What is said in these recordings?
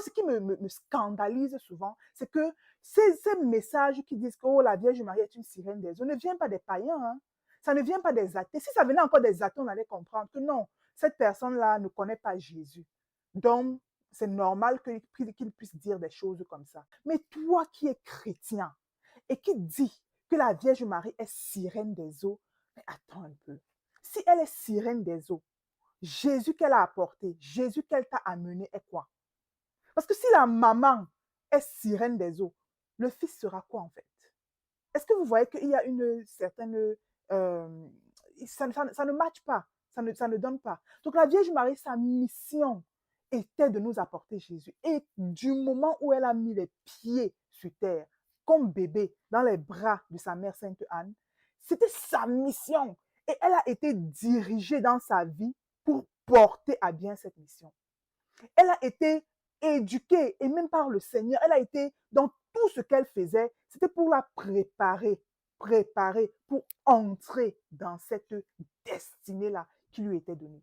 ce qui me scandalise souvent, c'est que ces messages qui disent que oh, la Vierge Marie est une sirène des eaux ne viennent pas des païens, hein. Ça ne vient pas des athées. Si ça venait encore des athées, on allait comprendre que non, cette personne-là ne connaît pas Jésus. Donc, c'est normal qu'il puisse dire des choses comme ça. Mais toi qui es chrétien et qui dis que la Vierge Marie est sirène des eaux, mais attends un peu. Si elle est sirène des eaux, Jésus qu'elle a apporté, Jésus qu'elle t'a amené est quoi? Parce que si la maman est sirène des eaux, le fils sera quoi en fait? Est-ce que vous voyez qu'il y a une certaine... euh, ça ne matche pas, ça ne donne pas. Donc la Vierge Marie, sa mission était de nous apporter Jésus. Et du moment où elle a mis les pieds sur terre, comme bébé, dans les bras de sa mère Sainte Anne, c'était sa mission. Et elle a été dirigée dans sa vie pour porter à bien cette mission. Elle a été éduquée, et même par le Seigneur, elle a été dans tout ce qu'elle faisait, c'était pour la préparer pour entrer dans cette destinée-là qui lui était donnée.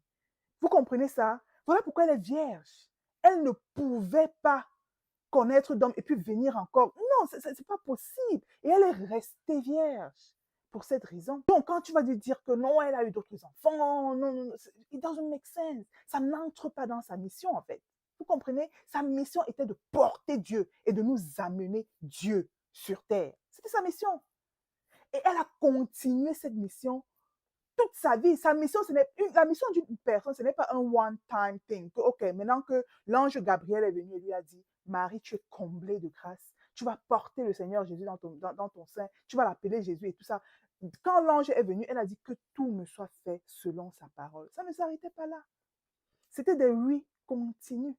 Vous comprenez ça? Voilà pourquoi elle est vierge. Elle ne pouvait pas connaître d'homme et puis venir encore. Non, ce n'est pas possible. Et elle est restée vierge pour cette raison. Donc, quand tu vas lui dire que non, elle a eu d'autres enfants, non, non, non, it doesn't make sense. Ça n'entre pas dans sa mission, en fait. Vous comprenez? Sa mission était de porter Dieu et de nous amener Dieu sur terre. C'était sa mission. Et elle a continué cette mission toute sa vie. Sa mission, la mission d'une personne, ce n'est pas un one-time thing. Que, OK, maintenant que l'ange Gabriel est venu et lui a dit, Marie, tu es comblée de grâce. Tu vas porter le Seigneur Jésus dans ton sein. Tu vas l'appeler Jésus et tout ça. Quand l'ange est venu, elle a dit que tout me soit fait selon sa parole. Ça ne s'arrêtait pas là. C'était des oui continus,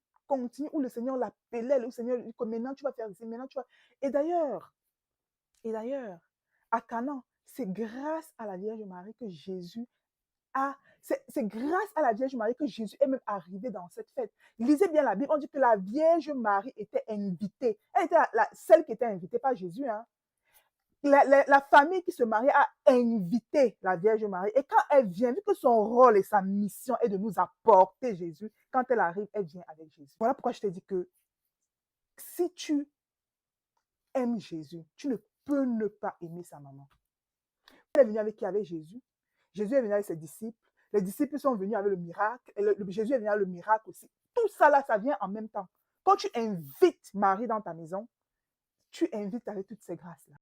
où le Seigneur l'appelait, le Seigneur lui dit que maintenant tu vas faire ici, maintenant tu vas. Et d'ailleurs, à Canaan, c'est grâce à la Vierge Marie que Jésus c'est grâce à la Vierge Marie que Jésus est même arrivé dans cette fête. Lisez bien la Bible, on dit que la Vierge Marie était invitée. Elle était celle qui était invitée, pas Jésus. Hein. La famille qui se mariait a invité la Vierge Marie. Et quand elle vient, vu que son rôle et sa mission est de nous apporter Jésus, quand elle arrive, elle vient avec Jésus. Voilà pourquoi je te dis que si tu aimes Jésus, tu ne peux ne pas aimer sa maman. Elle est venue avec qui? Avec Jésus. Jésus est venu avec ses disciples. Les disciples sont venus avec le miracle. Et Jésus est venu avec le miracle aussi. Tout ça là, ça vient en même temps. Quand tu invites Marie dans ta maison, tu invites avec toutes ces grâces-là.